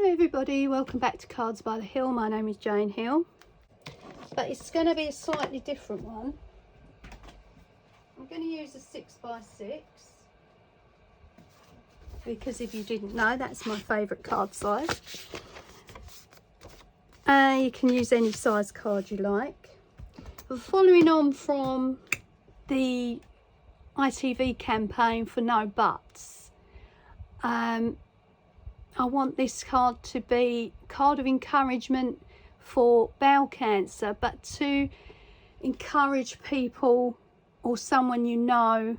Hello everybody, welcome back to Cards by the Hill. My name is Jane Hill, but it's going to be a slightly different one. I'm going to use a 6x6 because if you didn't know, that's my favourite card size. You can use any size card you like. But following on from the ITV campaign for No Buts, I want this card to be a card of encouragement for bowel cancer, but to encourage people or someone you know,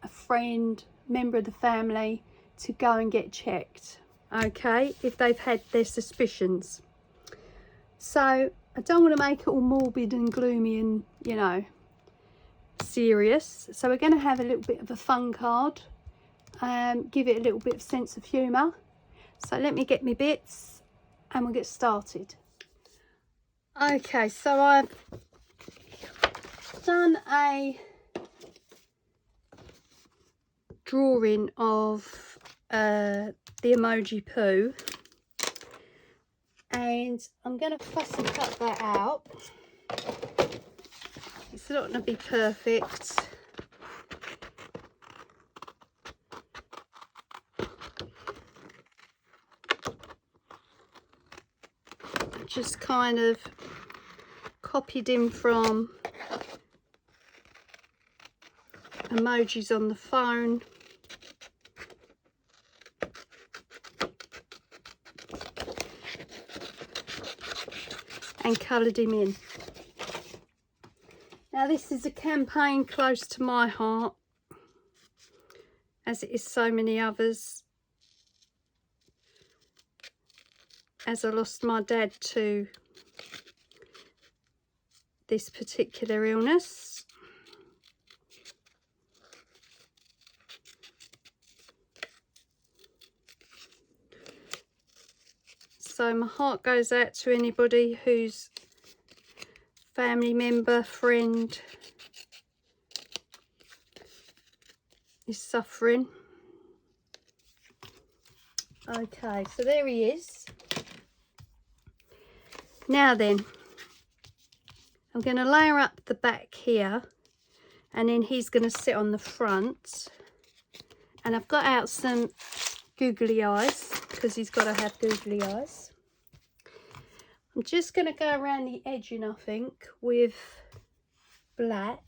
a friend, member of the family, to go and get checked, okay, if they've had their suspicions. So I don't want to make it all morbid and gloomy and, you know, serious. So we're going to have a little bit of a fun card, give it a little bit of sense of humour. So let me get my bits and we'll get started. Okay, so I've done a drawing of the emoji poo, and I'm going to fuss and cut that out. It's not going to be perfect. Just kind of copied in from emojis on the phone, and coloured him in. Now this is a campaign close to my heart, as it is so many others, as I lost my dad to this particular illness. So my heart goes out to anybody whose family member, friend is suffering. Okay, so there he is. Now then, I'm going to layer up the back here, and then he's going to sit on the front. And I've got out some googly eyes, because he's got to have googly eyes. I'm just going to go around the edging, I think, with black.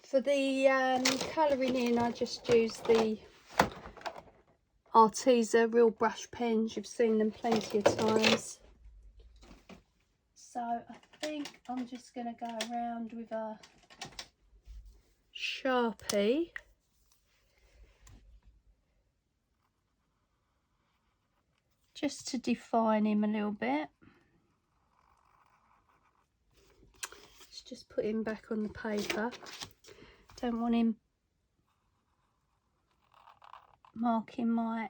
For the colouring in, I just use the Arteza real brush pens. You've seen them plenty of times. So I think I'm just going to go around with a Sharpie. Just to define him a little bit. Let's just put him back on the paper. Don't want him marking my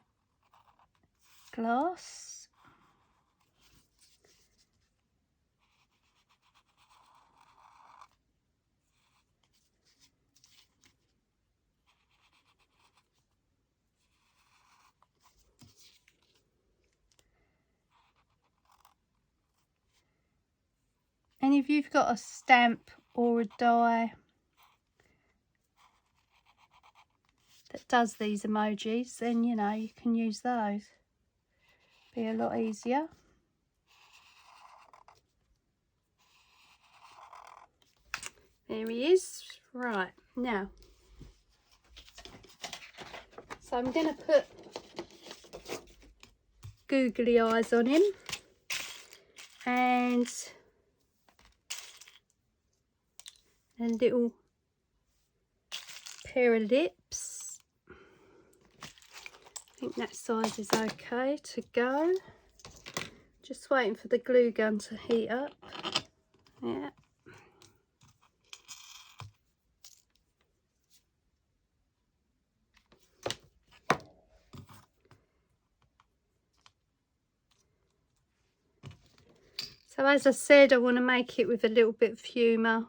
glass. And if you've got a stamp or a die that does these emojis, then you know you can use those. Be a lot easier. There he is. Right, now, so I'm going to put googly eyes on him, and a little pair of lips. I think that size is okay to go. Just waiting for the glue gun to heat up. Yeah. So as I said, I want to make it with a little bit of humour.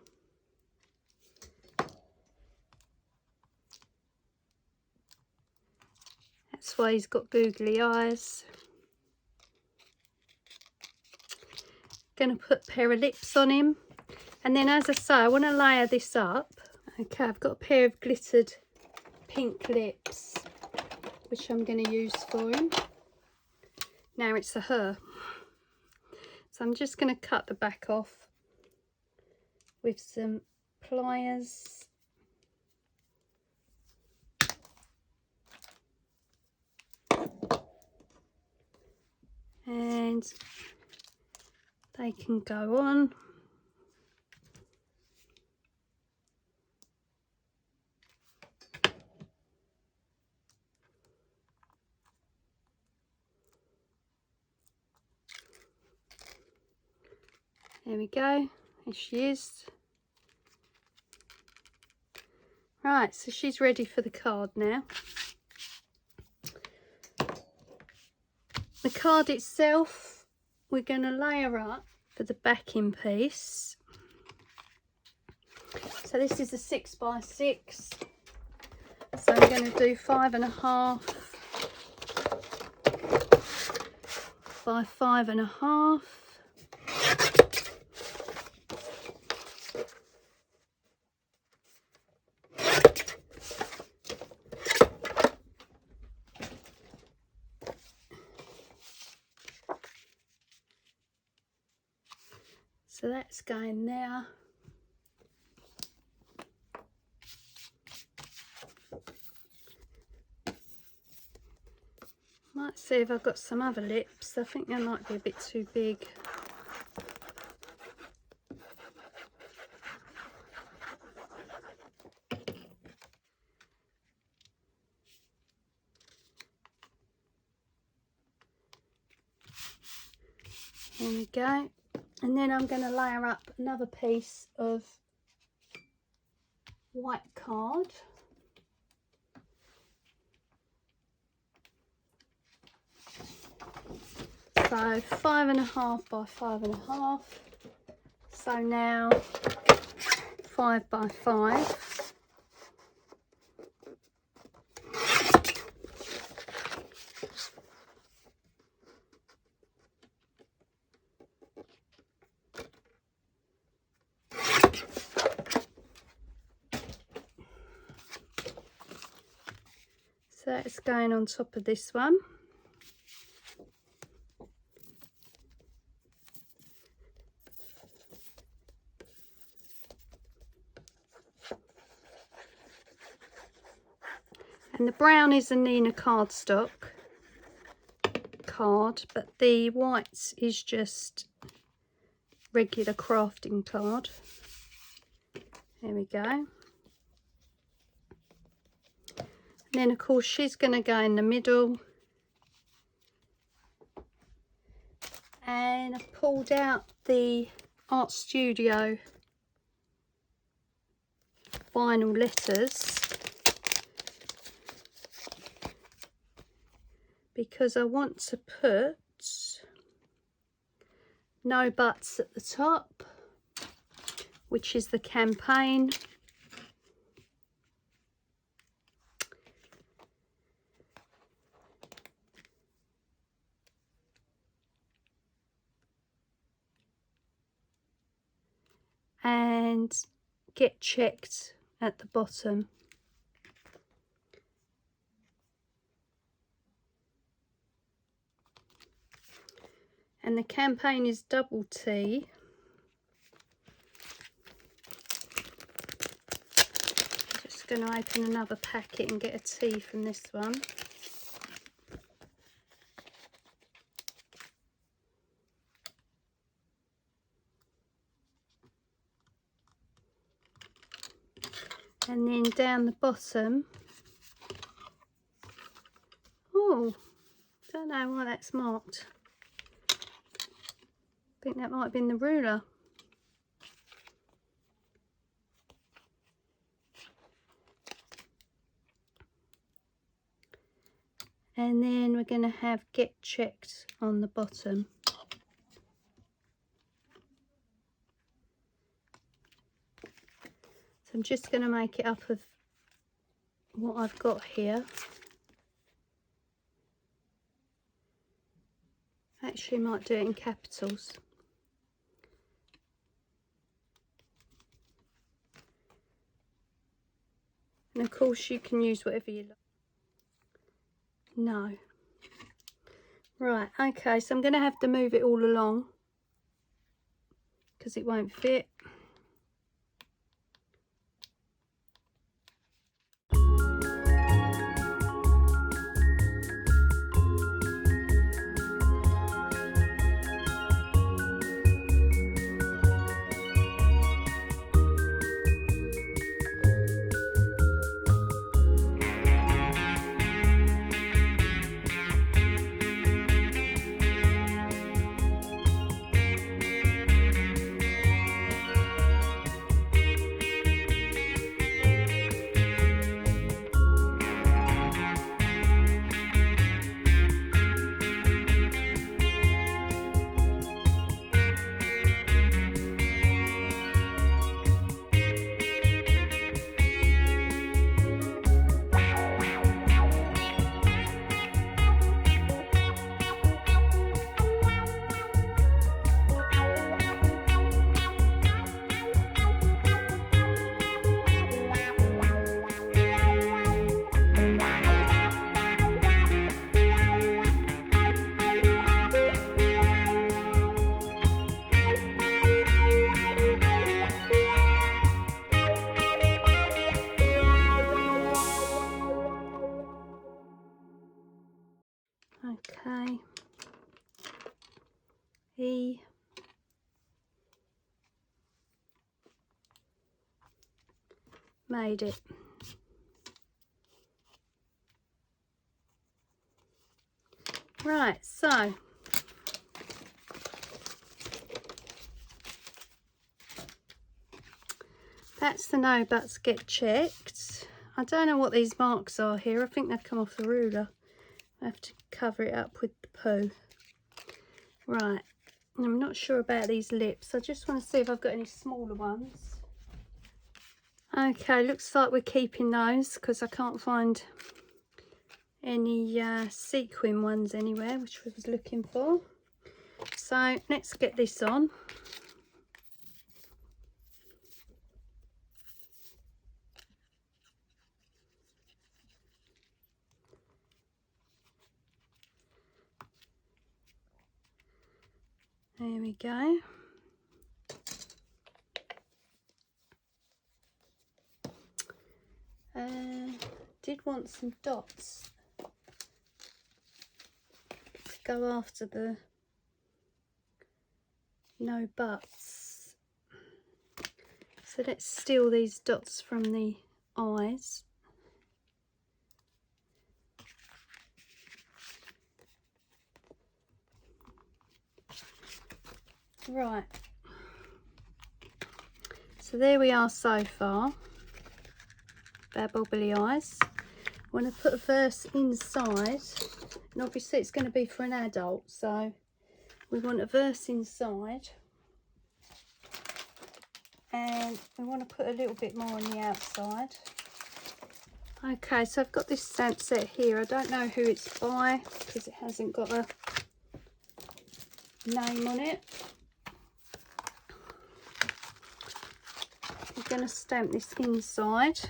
That's why he's got googly eyes. Going to put a pair of lips on him. And then, as I say, I want to layer this up. Okay, I've got a pair of glittered pink lips, which I'm going to use for him. Now it's a her. So I'm just going to cut the back off with some pliers. And they can go on. There we go. There she is. Right, so she's ready for the card now. The card itself, we're going to layer up for the backing piece. So this is a 6x6. So I'm going to do 5.5 by 5.5. So that's going there. Might see if I've got some other lips. I think they might be a bit too big. There we go. And then I'm going to layer up another piece of white card. So 5.5 by 5.5. So now 5 by 5. So that's going on top of this one. And the brown is a Nina cardstock card, but the white is just regular crafting card. There we go. And then of course she's going to go in the middle. And I've pulled out the Art Studio vinyl letters because I want to put No Buts at the top, which is the campaign. And Get Checked at the bottom. And the campaign is double T. I'm just going to open another packet and get a T from this one. And then down the bottom, oh, don't know why that's marked. I think that might have been the ruler. And then we're going to have Get Checked on the bottom. So I'm just going to make it up of what I've got here. Actually might do it in capitals. And of course you can use whatever you like. No. Right, okay, so I'm going to have to move it all along because it won't fit. Okay, he made it. Right, so that's the no buts get checked. I don't know what these marks are here. I think they've come off the ruler. I have to cover it up with the poo. Right, I'm not sure about these lips. I just want to see if I've got any smaller ones. Okay, looks like we're keeping those because I can't find any sequin ones anywhere, which I was looking for. So let's get this on. There we go. Did want some dots to go after the no buts. So let's steal these dots from the eyes. Right, so there we are so far, our bobbly eyes. I want to put a verse inside, and obviously it's going to be for an adult, so we want a verse inside, and we want to put a little bit more on the outside. Okay, so I've got this stamp set here. I don't know who it's by because it hasn't got a name on it. I'm going to stamp this inside.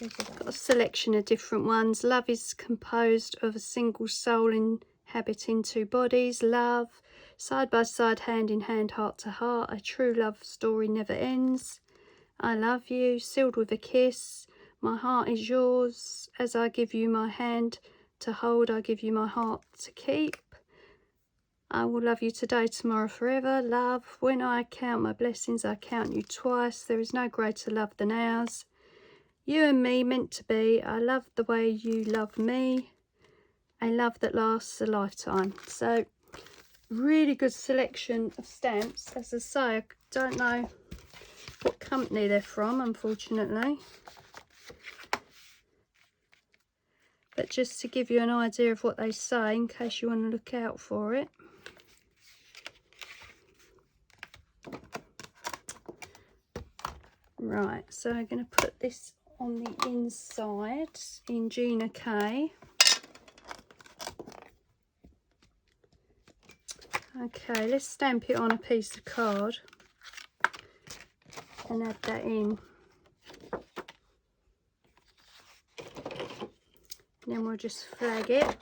I've got a selection of different ones. Love is composed of a single soul inhabiting two bodies. Love, side by side, hand in hand, heart to heart. A true love story never ends. I love you, sealed with a kiss. My heart is yours. As I give you my hand to hold, I give you my heart to keep. I will love you today, tomorrow, forever. Love, when I count my blessings, I count you twice. There is no greater love than ours. You and me meant to be. I love the way you love me. A love that lasts a lifetime. So, really good selection of stamps. As I say, I don't know what company they're from, unfortunately. But just to give you an idea of what they say, in case you want to look out for it. Right, so I'm going to put this on the inside in Gina K. Okay, let's stamp it on a piece of card and add that in. And then we'll just flag it.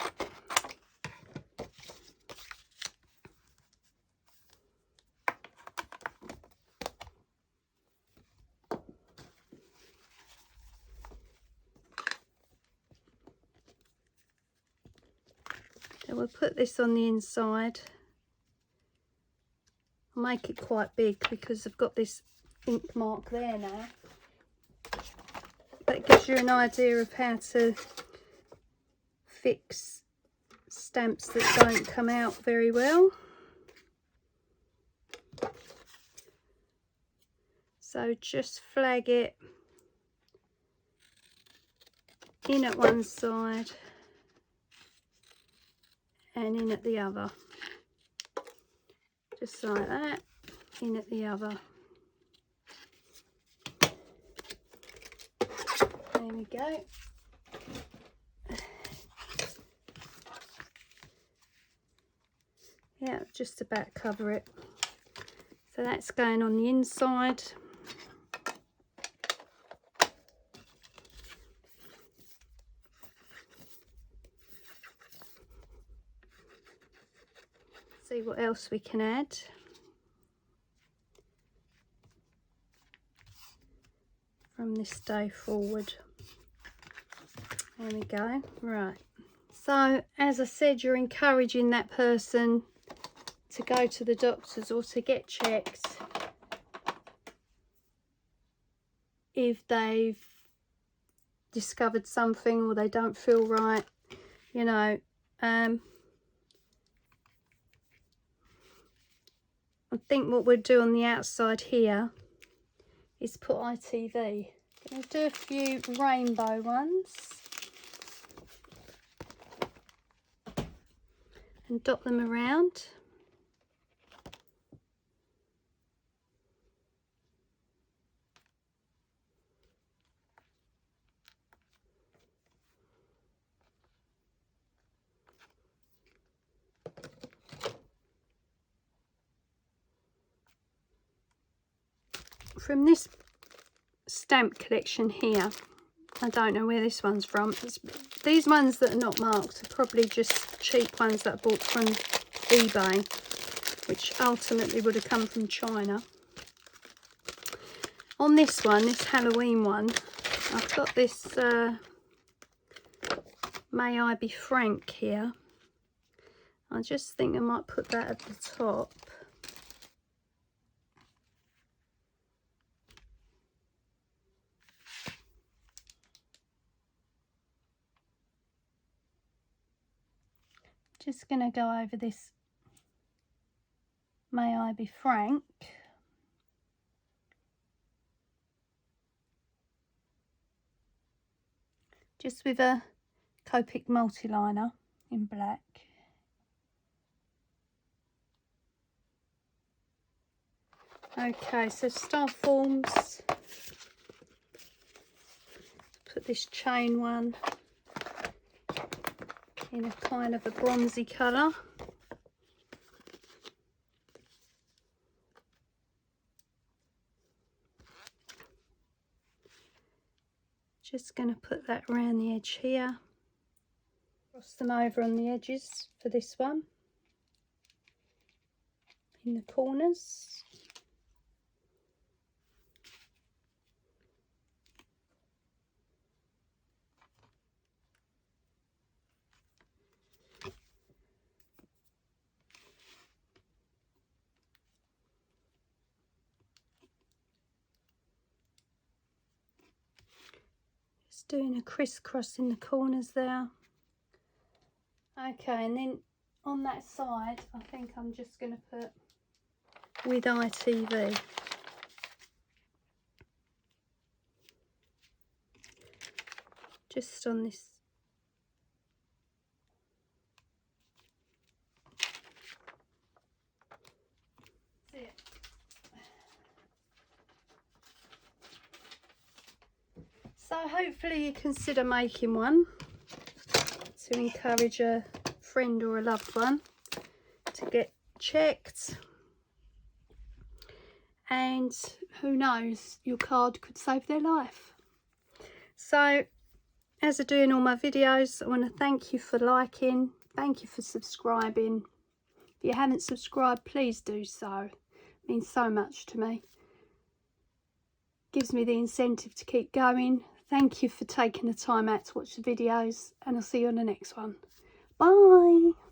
Then we'll put this on the inside. I'll make it quite big because I've got this ink mark there now. That gives you an idea of how to fix stamps that don't come out very well. So just flag it in at one side and in at the other, just like that, in at the other. There we go. Yeah, just about cover it. So that's going on the inside. See what else we can add. From this day forward. There we go. Right. So as I said, you're encouraging that person to go to the doctors or to get checked if they've discovered something or they don't feel right, you know. I think what we'll do on the outside here is put ITV. We'll do a few rainbow ones and dot them around. From this stamp collection here, I don't know where this one's from. These ones that are not marked are probably just cheap ones that I bought from eBay, which ultimately would have come from China. On this one, this Halloween one, I've got this May I Be Frank here. I just think I might put that at the top. Just going to go over this May I Be Frank. Just with a Copic multi-liner in black. Okay, so star forms. Put this chain one in a kind of a bronzy colour. Just going to put that around the edge here. Cross them over on the edges for this one. In the corners. Just doing a crisscross in the corners there. Okay, and then on that side, I think I'm just going to put with ITV. Just on this. That's it. So hopefully you consider making one to encourage a friend or a loved one to get checked, and who knows, your card could save their life. So as I do in all my videos, I want to thank you for liking, thank you for subscribing. If you haven't subscribed, please do so. It means so much to me. Gives me the incentive to keep going. Thank you for taking the time out to watch the videos, and I'll see you on the next one. Bye.